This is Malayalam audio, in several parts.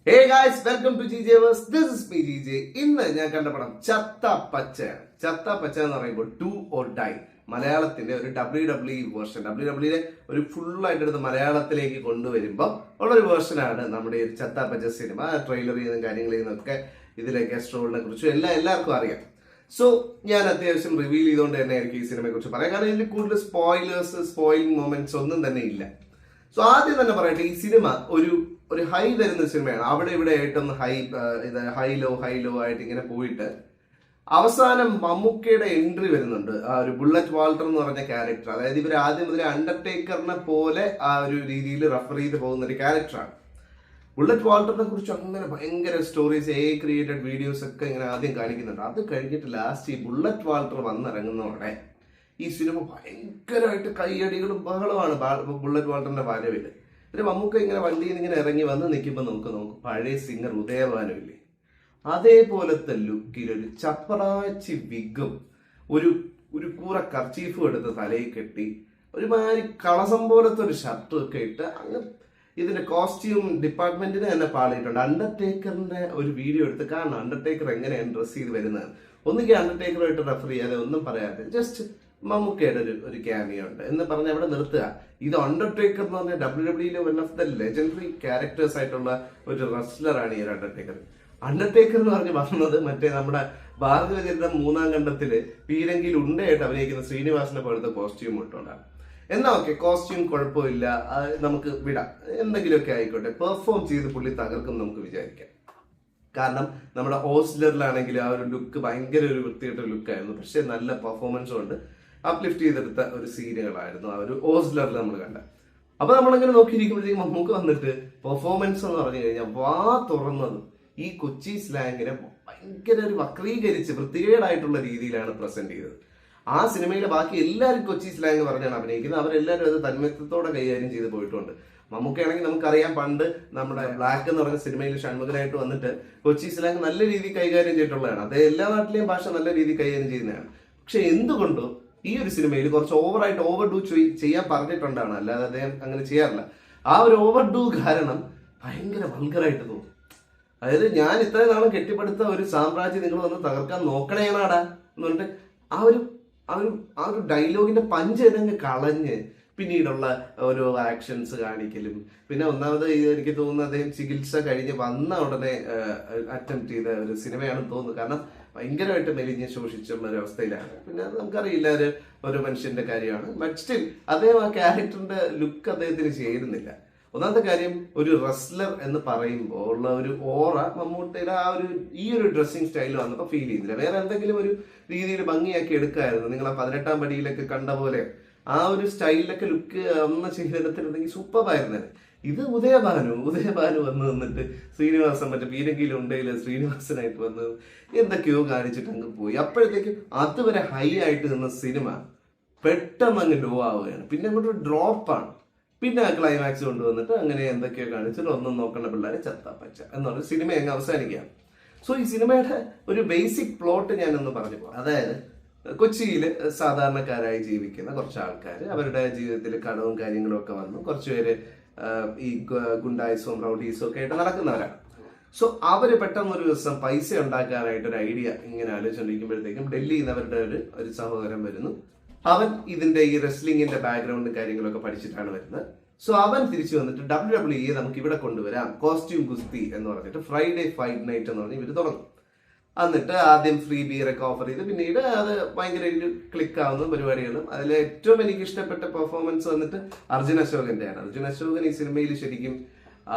Hey guys, welcome to GJ Verse. This is me GJ. ഇന്ന് ഞാൻ കണ്ട പടം ചത്ത പച്ചയാണ്. ചത്ത പച്ച എന്ന് പറയുമ്പോൾ ടു ഓർ ഡൈ, മലയാളത്തിന്റെ ഒരു WWE വേർഷൻ. WWE ഒരു ഫുൾ ആയിട്ട് എടുത്ത് മലയാളത്തിലേക്ക് കൊണ്ടുവരുമ്പോൾ ഉള്ളൊരു വേർഷനാണ് നമ്മുടെ ഈ ചത്ത പച്ച സിനിമ. ട്രെയിലർ ചെയ്യുന്ന കാര്യങ്ങളിൽ നിന്നൊക്കെ ഇതിലെ ഗസ്റ്റ് റോളിനെ കുറിച്ചും എല്ലാവർക്കും അറിയാം. സോ ഞാൻ അത്യാവശ്യം റിവീൽ ചെയ്തുകൊണ്ട് തന്നെ ആയിരിക്കും ഈ സിനിമയെ കുറിച്ച് പറയാം. കാരണം ഇതിൽ കൂടുതൽ സ്പോയിലിംഗ് മൊമെന്റ്സ് ഒന്നും തന്നെ ഇല്ല. സോ ആദ്യം തന്നെ പറയട്ടെ, ഈ സിനിമ ഒരു ഹൈ വരുന്ന സിനിമയാണ്. അവിടെ ഇവിടെ ആയിട്ടൊന്ന് ഹൈ ലോ ആയിട്ട് ഇങ്ങനെ പോയിട്ട് അവസാനം മമ്മൂക്കയുടെ എൻട്രി വരുന്നുണ്ട്. ആ ഒരു ബുള്ളറ്റ് വാൾട്ടർ എന്ന് പറഞ്ഞ ക്യാരക്ടർ, അതായത് ഇവർ ആദ്യം മുതൽ അണ്ടർടേക്കറിനെ പോലെ ആ ഒരു രീതിയിൽ റെഫർ ചെയ്ത് പോകുന്ന ഒരു ക്യാരക്ടറാണ്. ബുള്ളറ്റ് വാൾട്ടറിനെ കുറിച്ച് അങ്ങനെ ഭയങ്കര സ്റ്റോറീസ്, ക്രിയേറ്റഡ് വീഡിയോസ് ഒക്കെ ഇങ്ങനെ ആദ്യം കാണിക്കുന്നുണ്ട്. അത് കഴിഞ്ഞിട്ട് ലാസ്റ്റ് ഈ ബുള്ളറ്റ് വാൾട്ടർ വന്നിറങ്ങുന്നതോടെ ഈ സിനിമ ഭയങ്കരമായിട്ട് കൈയടികളും ബഹളമാണ് ബുള്ളറ്റ് വാൾട്ടറിന്റെ വരവില്. പിന്നെ മമ്മൂക്ക ഇങ്ങനെ വണ്ടിയിൽ നിന്ന് ഇങ്ങനെ ഇറങ്ങി വന്ന് നിൽക്കുമ്പോൾ നമുക്ക് പഴയ സിംഗർ ഉദയഭാനുവില്ലേ, അതേപോലത്തെ ലുക്കിൽ ഒരു ചപ്പറാച്ചി വിഗും ഒരു കൂറ കർച്ചീഫും എടുത്ത് തലയിൽ കെട്ടി ഒരുമാതിരി കളസം പോലത്തെ ഒരു ഷർട്ടും ഒക്കെ ഇട്ട് അങ്ങ് ഇതിന്റെ കോസ്റ്റ്യൂം ഡിപ്പാർട്ട്മെന്റിന് തന്നെ പാളിയിട്ടുണ്ട്. അണ്ടർടേക്കറിന്റെ ഒരു വീഡിയോ എടുത്ത് കാണണം അണ്ടർടേക്കർ എങ്ങനെയാണ് ഡ്രസ് ചെയ്ത് വരുന്നത്. ഒന്നുകിൽ അണ്ടർടേക്കറുമായിട്ട് റെഫർ ചെയ്യാതെ ഒന്നും പറയാതെ ജസ്റ്റ് മമ്മൂക്കയുടെ ഒരു ക്യാമിയോ ഉണ്ട് എന്ന് പറഞ്ഞ് അവിടെ നിർത്തുക. ഇത് അണ്ടർടേക്കർ എന്ന് പറഞ്ഞാൽ WWE one of the legendary characters ആയിട്ടുള്ള ഒരു റെസ്ലറാണ് ഈ ഒരു അണ്ടർടേക്കർ. അണ്ടർടേക്കർ എന്ന് പറഞ്ഞ് വന്നത് മറ്റേ നമ്മുടെ ഭാരതചരിതം 3-ാം ഖണ്ഡത്തില് പീരങ്കിയിൽ ഉണ്ടയായിട്ട് അഭിനയിക്കുന്ന ശ്രീനിവാസനെ പോലത്തെ കോസ്റ്റ്യൂം ഇട്ടുകൊണ്ടാണ്. എന്നാ ഓക്കെ, കോസ്റ്റ്യൂം കുഴപ്പമില്ല, നമുക്ക് വിടാം, എന്തെങ്കിലുമൊക്കെ ആയിക്കോട്ടെ. പെർഫോം ചെയ്ത് പുള്ളി തകർക്കും നമുക്ക് വിചാരിക്കാം. കാരണം നമ്മുടെ ഹോസ്റ്റലറിലാണെങ്കിൽ ആ ഒരു ലുക്ക് ഭയങ്കര ഒരു വൃത്തിയായിട്ടൊരു ലുക്കായിരുന്നു. പക്ഷെ നല്ല പെർഫോമൻസ് കൊണ്ട് അപ്ലിഫ്റ്റ് ചെയ്തെടുത്ത ഒരു സീനുകളായിരുന്നു ആ ഒരു ഹോസ്റ്റലറിൽ നമ്മൾ കണ്ട. അപ്പൊ നമ്മളിങ്ങനെ നോക്കിയിരിക്കുമ്പോഴത്തേക്കും നമുക്ക് വന്നിട്ട് പെർഫോമൻസ് എന്ന് പറഞ്ഞു കഴിഞ്ഞാൽ വാ തുറന്നത് ഈ കൊച്ചി സ്ലാങ്ങിനെ ഭയങ്കര ഒരു വക്രീകരിച്ച് വൃത്തികേടായിട്ടുള്ള രീതിയിലാണ് പ്രസന്റ് ചെയ്തത്. ആ സിനിമയിലെ ബാക്കി എല്ലാവരും കൊച്ചി സ്ലാങ് പറഞ്ഞാണ് അഭിനയിക്കുന്നത്. അവരെല്ലാവരും അത് തന്മയത്വത്തോടെ കൈകാര്യം ചെയ്ത് പോയിട്ടുണ്ട്. മമ്മൂക്കയാണെങ്കിൽ നമുക്കറിയാം, പണ്ട് നമ്മുടെ ബ്ലാക്ക് എന്ന് പറഞ്ഞ സിനിമയിൽ ഷൺമുഖനായിട്ട് വന്നിട്ട് കൊച്ചി സ്ലാങ് നല്ല രീതിയിൽ കൈകാര്യം ചെയ്തിട്ടുള്ളതാണ്. അദ്ദേഹം എല്ലാ നാട്ടിലെയും ഭാഷ നല്ല രീതിയിൽ കൈകാര്യം ചെയ്യുന്നതാണ്. പക്ഷെ എന്തുകൊണ്ടോ ഈ ഒരു സിനിമയിൽ കുറച്ച് ഓവർഡു ചെയ്യാൻ പറഞ്ഞിട്ടുണ്ടാണ്, അല്ലാതെ അദ്ദേഹം അങ്ങനെ ചെയ്യാറില്ല. ആ ഒരു ഓവർഡു കാരണം ഭയങ്കര വൾഗറായിട്ട് തോന്നും. അതായത് ഞാൻ ഇത്രയും നാളും കെട്ടിപ്പടുത്ത ഒരു സാമ്രാജ്യം നിങ്ങൾ വന്ന് തകർക്കാൻ നോക്കണേനാടാ എന്ന് പറഞ്ഞിട്ട് ആ ഒരു ഡയലോഗിന്റെ പഞ്ച് ഏതെങ്കിലും കളഞ്ഞ് പിന്നീടുള്ള ഓരോ ആക്ഷൻസ് കാണിക്കലും, പിന്നെ ഒന്നാമത് എനിക്ക് തോന്നുന്നത് അദ്ദേഹം ചികിത്സ കഴിഞ്ഞ് വന്ന ഉടനെ അറ്റംപ്റ്റ് ചെയ്ത ഒരു സിനിമയാണെന്ന് തോന്നുന്നു. കാരണം ഭയങ്കരമായിട്ട് മെലിഞ്ഞ് ശോഷിച്ചുള്ള ഒരു അവസ്ഥയിലാണ്. പിന്നെ അത് നമുക്കറിയില്ല, ഒരു മനുഷ്യന്റെ കാര്യമാണ്. ബട്ട് സ്റ്റിൽ അദ്ദേഹം ആ ക്യാരക്ടറിന്റെ ലുക്ക് അദ്ദേഹത്തിന് ചേരുന്നില്ല. ഒന്നാമത്തെ കാര്യം, ഒരു റെസ്ലർ എന്ന് പറയുമ്പോൾ ഉള്ള ഒരു ഓറ മമ്മൂട്ടിയുടെ ഈ ഒരു ഡ്രസ്സിങ് സ്റ്റൈൽ വന്നപ്പോൾ ഫീൽ ചെയ്തില്ല. വേറെ എന്തെങ്കിലും ഒരു രീതിയിൽ ഭംഗിയാക്കി എടുക്കായിരുന്നു. നിങ്ങൾ ആ 18-ാം പടിയിലൊക്കെ കണ്ട പോലെ ആ ഒരു സ്റ്റൈലിലൊക്കെ ലുക്ക് അന്ന് ചെയ്തെടുത്തിരുന്നെങ്കിൽ സൂപ്പറായിരുന്നു. ഇത് ഉദയഭാനു വന്ന് നിന്നിട്ട് ശ്രീനിവാസൻ മറ്റേ പീരങ്കിയിലുണ്ടെങ്കിൽ ശ്രീനിവാസനായിട്ട് വന്ന് എന്തൊക്കെയോ കാണിച്ചിട്ട് അങ്ങ് പോയി. അപ്പോഴത്തേക്കും അതുവരെ ഹൈ ആയിട്ട് നിന്ന സിനിമ പെട്ടെന്ന് അങ്ങ് ലോ ആവുകയാണ്. പിന്നെ അങ്ങോട്ട് ഡ്രോപ്പാണ്. പിന്നെ ആ ക്ലൈമാക്സ് കൊണ്ടുവന്നിട്ട് അങ്ങനെ എന്തൊക്കെയോ കാണിച്ചിട്ട് ഒന്നും നോക്കേണ്ട പിള്ളേരെ ചത്താപ്പച്ച എന്ന് പറഞ്ഞ സിനിമ അങ്ങ് അവസാനിക്കുകയാണ്. സോ ഈ സിനിമയുടെ ഒരു ബേസിക് പ്ലോട്ട് ഞാനൊന്ന് പറഞ്ഞു പോകാം. അതായത് കൊച്ചിയിൽ സാധാരണക്കാരായി ജീവിക്കുന്ന കുറച്ച് ആൾക്കാർ, അവരുടെ ജീവിതത്തിൽ കടവും കാര്യങ്ങളും ഒക്കെ വന്നു കുറച്ച് പേര് ഈ ഗുണ്ടായിസവും റൗഡീസും ഒക്കെ ആയിട്ട് നടക്കുന്നവരാണ്. സോ അവര് പെട്ടെന്ന് ഒരു ദിവസം പൈസ ഉണ്ടാക്കാനായിട്ട് ഒരു ഐഡിയ ഇങ്ങനെ ആലോചിച്ചുകൊണ്ടിരിക്കുമ്പോഴത്തേക്കും ഡൽഹിയിൽ നിന്ന് അവരുടെ ഒരു സഹോദരൻ വരുന്നു. അവൻ ഇതിന്റെ ഈ റെസ്ലിംഗിന്റെ ബാക്ക്ഗ്രൗണ്ടും കാര്യങ്ങളൊക്കെ പഠിച്ചിട്ടാണ് വരുന്നത്. സോ അവൻ തിരിച്ചു വന്നിട്ട് WWE നമുക്ക് ഇവിടെ കൊണ്ടുവരാം, കോസ്റ്റ്യൂം ഗുസ്തി എന്ന് പറഞ്ഞിട്ട് ഫ്രൈഡേ ഫൈറ്റ് നൈറ്റ് എന്ന് പറഞ്ഞ് ഇവർ തുടങ്ങും. എന്നിട്ട് ആദ്യം ഫ്രീ ബിയറൊക്കെ ഓഫർ ചെയ്ത് പിന്നീട് അത് ഭയങ്കര ക്ലിക്ക് ആവുന്ന പരിപാടികളും. അതിൽ ഏറ്റവും എനിക്ക് ഇഷ്ടപ്പെട്ട പെർഫോമൻസ് വന്നിട്ട് അർജുൻ അശോകന്റെയാണ്. അർജുൻ അശോകൻ ഈ സിനിമയിൽ ശരിക്കും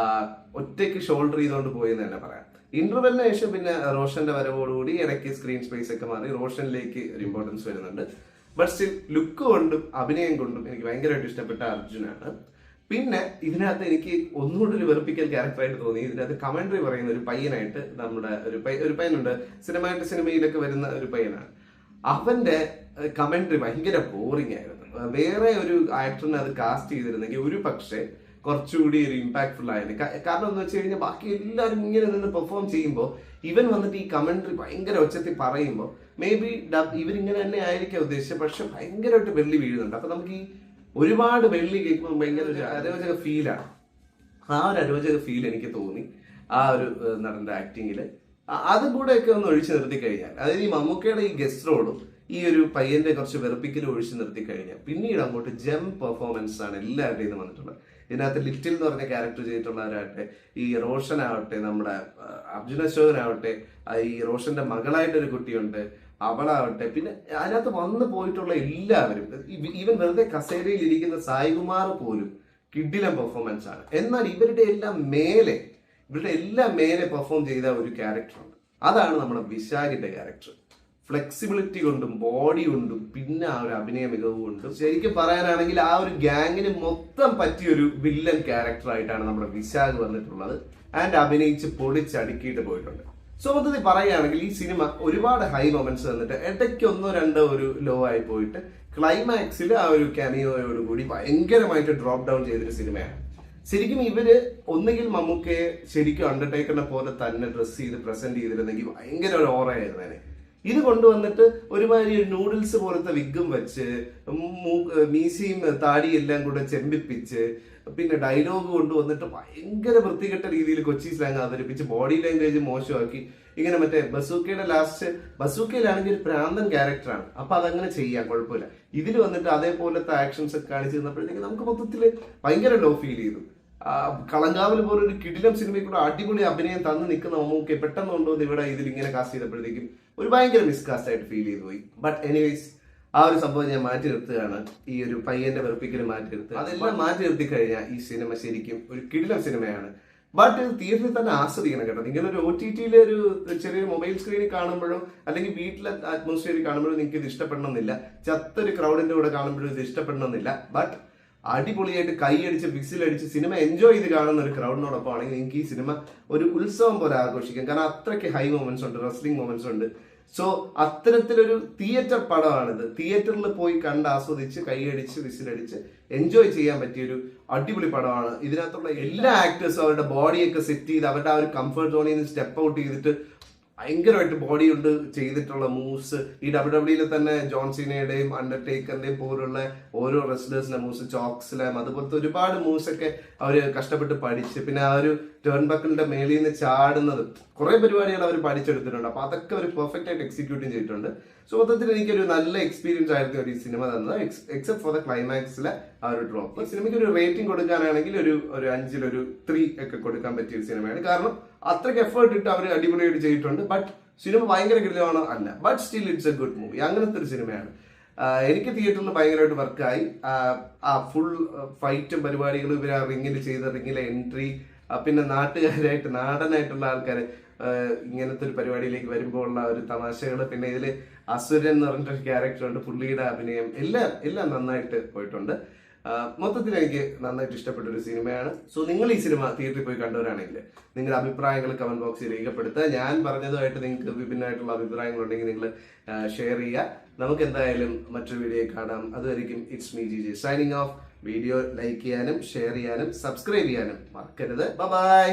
ഒറ്റയ്ക്ക് ഷോൾഡർ ചെയ്തുകൊണ്ട് പോയെന്ന് തന്നെ പറയാം. ഇന്റർവെല്ലിന് ശേഷം പിന്നെ റോഷന്റെ വരവോടുകൂടി ഇടയ്ക്ക് സ്ക്രീൻ സ്പേസ് ഒക്കെ മാറി റോഷനിലേക്ക് ഒരു ഇമ്പോർട്ടൻസ് വരുന്നുണ്ട്. ബട്ട് സ്റ്റിൽ ലുക്ക് കൊണ്ടും അഭിനയം കൊണ്ടും എനിക്ക് ഭയങ്കരമായിട്ട് ഇഷ്ടപ്പെട്ട അർജുനാണ്. പിന്നെ ഇതിനകത്ത് എനിക്ക് ഒന്നുകൂടി ഒരു വെറുപ്പിക്കൽ ക്യാരക്ടറായിട്ട് തോന്നി. ഇതിനകത്ത് കമന്ററി പറയുന്ന ഒരു പയ്യനായിട്ട് നമ്മുടെ ഒരു പയ്യനുണ്ട്, സിനിമയിലൊക്കെ വരുന്ന ഒരു പയ്യനാണ്. അവന്റെ കമന്ററി ഭയങ്കര ബോറിംഗ് ആയിരുന്നു. വേറെ ഒരു ആക്ടറിനെ അത് കാസ്റ്റ് ചെയ്തിരുന്നെങ്കിൽ ഒരു പക്ഷേ കുറച്ചുകൂടി ഒരു ഇമ്പാക്ട്ഫുൾ ആയിരുന്നു. കാരണം എന്ന് വെച്ച് കഴിഞ്ഞാൽ ബാക്കി എല്ലാവരും ഇങ്ങനെ നിന്ന് പെർഫോം ചെയ്യുമ്പോൾ ഇവൻ വന്നിട്ട് ഈ കമന്ററി ഭയങ്കര ഒച്ചത്തിൽ പറയുമ്പോൾ മേ ബി ഇവരിങ്ങനെ തന്നെ ആയിരിക്കാം ഉദ്ദേശിച്ചത്, പക്ഷെ ഭയങ്കരമായിട്ട് വെള്ളി വീഴുന്നുണ്ട്. അപ്പൊ നമുക്ക് ഈ ഒരുപാട് വെള്ളി കേൾക്കുമ്പോൾ ഭയങ്കര ഒരു അരോചക ഫീലാണ്. ആ ഒരു അരോചക ഫീൽ എനിക്ക് തോന്നി. ആ ഒരു നടന്റെ ആക്ടിങ്ങിൽ അതും കൂടെയൊക്കെ ഒന്ന് ഒഴിച്ചു നിർത്തി കഴിഞ്ഞാൽ, അതായത് ഈ മമ്മൂക്കയുടെ ഈ ഗസ്റ്റ് റോളും ഈ ഒരു പയ്യന്റെ കുറച്ച് വെറുപ്പിക്കലും ഒഴിച്ചു നിർത്തി കഴിഞ്ഞാൽ പിന്നീട് അങ്ങോട്ട് ജം പെർഫോമൻസ് ആണ് എല്ലാവരുടെയും ഇത് വന്നിട്ടുള്ളത്. ഇതിനകത്ത് ലിറ്റിൽ എന്ന് പറഞ്ഞ ക്യാരക്ടർ ചെയ്തിട്ടുള്ളവരാകട്ടെ, ഈ റോഷൻ ആവട്ടെ, നമ്മുടെ അർജുന അശോകനാവട്ടെ, ഈ റോഷന്റെ മകളായിട്ടൊരു കുട്ടിയുണ്ട്, അവളാവട്ടെ, പിന്നെ അതിനകത്ത് വന്നു പോയിട്ടുള്ള എല്ലാവരും, ഈവൻ വെറുതെ കസേരയിൽ ഇരിക്കുന്ന സായികുമാർ പോലും കിഡിലം പെർഫോമൻസ് ആണ്. എന്നാൽ ഇവരുടെ എല്ലാം മേലെ പെർഫോം ചെയ്ത ഒരു ക്യാരക്ടറുണ്ട്. അതാണ് നമ്മുടെ വിശാഖിന്റെ ക്യാരക്ടർ. ഫ്ലെക്സിബിലിറ്റി കൊണ്ടും ബോഡി കൊണ്ടും പിന്നെ ആ ഒരു അഭിനയ മികവ് കൊണ്ടും ശരിക്കും പറയാനാണെങ്കിൽ ആ ഒരു ഗ്യാങ്ങിന് മൊത്തം പറ്റിയൊരു വില്ലൻ ക്യാരക്ടർ ആയിട്ടാണ് നമ്മുടെ വിശാഖ് വന്നിട്ടുള്ളത്. ആൻഡ് അഭിനയിച്ച് പൊടിച്ചടുക്കിയിട്ട് പോയിട്ടുണ്ട്. സോ മൊത്തത്തിൽ പറയുകയാണെങ്കിൽ ഈ സിനിമ ഒരുപാട് ഹൈ മൊമെന്റ്സ് തന്നിട്ട് ഇടയ്ക്ക് ഒന്നോ രണ്ടോ ഒരു ലോ ആയി പോയിട്ട് ക്ലൈമാക്സിൽ ആ ഒരു ക്യാമിയോയോട് കൂടി ഭയങ്കരമായിട്ട് ഡ്രോപ്പ് ഡൗൺ ചെയ്തൊരു സിനിമയാണ്. ശരിക്കും ഇവര് ഒന്നുകിൽ മമ്മൂക്കയെ ശരിക്കും അണ്ടർടേക്കറിനെ പോലെ തന്നെ ഡ്രസ് ചെയ്ത് പ്രസന്റ് ചെയ്തിരുന്നെങ്കിൽ ഭയങ്കര ഒരു ഓറയായിരുന്നേനെ. ഇത് കൊണ്ടുവന്നിട്ട് ഒരുമാതിരി നൂഡിൽസ് പോലത്തെ വിഗും വെച്ച് മീശയും താടിയും എല്ലാം കൂടെ ചെമ്പിപ്പിച്ച് പിന്നെ ഡയലോഗ് കൊണ്ടുവന്നിട്ട് ഭയങ്കര വൃത്തികെട്ട രീതിയിൽ കൊച്ചി സ്ലാങ് അവതരിപ്പിച്ച് ബോഡി ലാംഗ്വേജ് മോശമാക്കി ഇങ്ങനെ മറ്റേ ബസൂക്കയുടെ ലാസ്റ്റ് ബസൂക്കയിലാണെങ്കിൽ ഒരു പ്രാന്തൻ ക്യാരക്ടറാണ്, അപ്പൊ അതങ്ങനെ ചെയ്യാം, കുഴപ്പമില്ല. ഇതിൽ വന്നിട്ട് അതേപോലത്തെ ആക്ഷൻസ് ഒക്കെ കാണിച്ചു തന്നപ്പോഴത്തേക്ക് നമുക്ക് മൊത്തത്തിൽ ഭയങ്കര ലോ ഫീൽ ചെയ്തു. കളങ്കാവൽ പോലെ ഒരു കിടിലം സിനിമയിൽ കൂടെ അടിപൊളി അഭിനയം തന്നു നിൽക്കുന്ന മമ്മൂക്കെ പെട്ടെന്ന് കൊണ്ടുവന്ന് ഇവിടെ ഇതിൽ ഇങ്ങനെ കാസ്റ്റ് ചെയ്തപ്പോഴത്തേക്കും ഒരു ഭയങ്കര മിസ്കാസ്റ്റ് ആയിട്ട് ഫീൽ ചെയ്തു പോയി. ബട്ട് എനിവേസ് ആ ഒരു സംഭവം ഞാൻ മാറ്റി നിർത്തുകയാണ്. ഈ ഒരു പയ്യന്റെ വെറുപ്പിക്കൽ മാറ്റി നിർത്തുക, അതെല്ലാം മാറ്റി നിർത്തി കഴിഞ്ഞാൽ ഈ സിനിമ ശരിക്കും ഒരു കിടിലം സിനിമയാണ്. ബട്ട് ഇത് തിയേറ്ററിൽ തന്നെ ആസ്വദിക്കണം കേട്ടോ. നിങ്ങളൊരു OTT ഒരു ചെറിയൊരു മൊബൈൽ സ്ക്രീനിൽ കാണുമ്പോഴോ അല്ലെങ്കിൽ വീട്ടിലെ അറ്റ്മോസ്ഫിയറിൽ കാണുമ്പോഴോ നിങ്ങൾക്ക് ഇത് ഇഷ്ടപ്പെടണമെന്നില്ല. ചത്തൊരു ക്രൗഡിന്റെ കൂടെ കാണുമ്പോഴും ഇത് ഇഷ്ടപ്പെടണമെന്നില്ല. ബട്ട് അടിപൊളിയായിട്ട് കൈയടിച്ച് വിസിലടിച്ച് സിനിമ എൻജോയ് ചെയ്ത് കാണുന്ന ഒരു ക്രൗഡിനോടൊപ്പം ആണെങ്കിൽ നിങ്ങൾക്ക് ഈ സിനിമ ഒരു ഉത്സവം പോലെ ആഘോഷിക്കാം. കാരണം അത്രയ്ക്ക് ഹൈ മൊമെന്റ്സ് ഉണ്ട്, റെസ്ലിംഗ് മൊമെന്റ്സ് ഉണ്ട്. സോ അത്തരത്തിലൊരു തിയേറ്റർ പടമാണിത്. തിയേറ്ററിൽ പോയി കണ്ട് ആസ്വദിച്ച് കൈയടിച്ച് വിസിലടിച്ച് എൻജോയ് ചെയ്യാൻ പറ്റിയൊരു അടിപൊളി പടമാണ്. ഇതിനകത്തുള്ള എല്ലാ ആക്ടേഴ്സും അവരുടെ ബോഡിയൊക്കെ സെറ്റ് ചെയ്ത് അവരുടെ ആ ഒരു കംഫർട്ട് സോണിൽ നിന്ന് സ്റ്റെപ്പ് ഔട്ട് ചെയ്തിട്ട് ഭയങ്കരമായിട്ട് ബോഡി കൊണ്ട് ചെയ്തിട്ടുള്ള മൂവ്സ്, ഈ WWE തന്നെ ജോൺസീനയുടെയും അണ്ടർടേക്കറിന്റെയും പോലുള്ള ഓരോ റെസ്ലേഴ്സിന്റെ മൂവ്സ്, ചോക്സ്ലാം അതുപോലത്തെ ഒരുപാട് മൂവ്സ് ഒക്കെ അവര് കഷ്ടപ്പെട്ട് പഠിച്ച്, പിന്നെ ആ ഒരു ടേൺ ബക്കിളിന്റെ മേളിൽ നിന്ന് ചാടുന്നത് കുറെ പരിപാടികൾ അവർ പഠിച്ചെടുത്തിട്ടുണ്ട്. അപ്പൊ അതൊക്കെ അവർ പെർഫെക്റ്റ് ആയിട്ട് എക്സിക്യൂട്ടും ചെയ്തിട്ടുണ്ട്. സോ മൊത്തത്തിൽ എനിക്കൊരു നല്ല എക്സ്പീരിയൻസ് ആയിരുന്നു ഒരു സിനിമ തന്നത്, എക്സെപ്റ്റ് ഫോർ ദ ക്ലൈമാക്സിലെ ആ ഒരു ഡ്രോപ്പ്. സിനിമയ്ക്ക് ഒരു റേറ്റിംഗ് കൊടുക്കാനാണെങ്കിൽ ഒരു 5 ഒരു 3 ഒക്കെ കൊടുക്കാൻ പറ്റിയ ഒരു സിനിമയാണ്. കാരണം അത്രയ്ക്ക് എഫേർട്ട് ഇട്ട് അവർ അടിപൊളിയായിട്ട് ചെയ്തിട്ടുണ്ട്. ബട്ട് സിനിമ ഭയങ്കര കിടിലമാണോ അല്ല, but still it's A good movie. അങ്ങനത്തെ ഒരു സിനിമയാണ്. എനിക്ക് തിയേറ്ററിൽ ഭയങ്കരമായിട്ട് വർക്കായി. ആ ഫുൾ ഫൈറ്റും പരിപാടികളും ഇവർ ആ റിങ്ങിലെ എൻട്രി, പിന്നെ നാടനായിട്ടുള്ള ആൾക്കാർ ഇങ്ങനത്തെ ഒരു പരിപാടിയിലേക്ക് വരുമ്പോൾ ഉള്ള ഒരു തമാശകൾ, പിന്നെ ഇതിൽ അസുരൻ എന്ന് പറഞ്ഞിട്ടൊരു ക്യാരക്ടറുണ്ട്, പുള്ളിയുടെ അഭിനയം എല്ലാം നന്നായിട്ട് പോയിട്ടുണ്ട്. മൊത്തത്തിൽ എനിക്ക് നന്നായിട്ട് ഇഷ്ടപ്പെട്ട ഒരു സിനിമയാണ്. സോ നിങ്ങൾ ഈ സിനിമ തിയേറ്ററിൽ പോയി കണ്ടവരാണെങ്കിൽ നിങ്ങളുടെ അഭിപ്രായങ്ങൾ കമന്റ് ബോക്സിൽ രേഖപ്പെടുത്തുക. ഞാൻ പറഞ്ഞതുമായിട്ട് നിങ്ങൾക്ക് വിഭിന്നമായിട്ടുള്ള അഭിപ്രായങ്ങൾ ഉണ്ടെങ്കിൽ നിങ്ങൾ ഷെയർ ചെയ്യുക. നമുക്ക് എന്തായാലും മറ്റൊരു വീഡിയോ കാണാം. അതുവരെയും it's me ജിജെ signing off. Video like ചെയ്യാനും ഷെയർ ചെയ്യാനും സബ്സ്ക്രൈബ് ചെയ്യാനും മറക്കരുത്. ബൈ.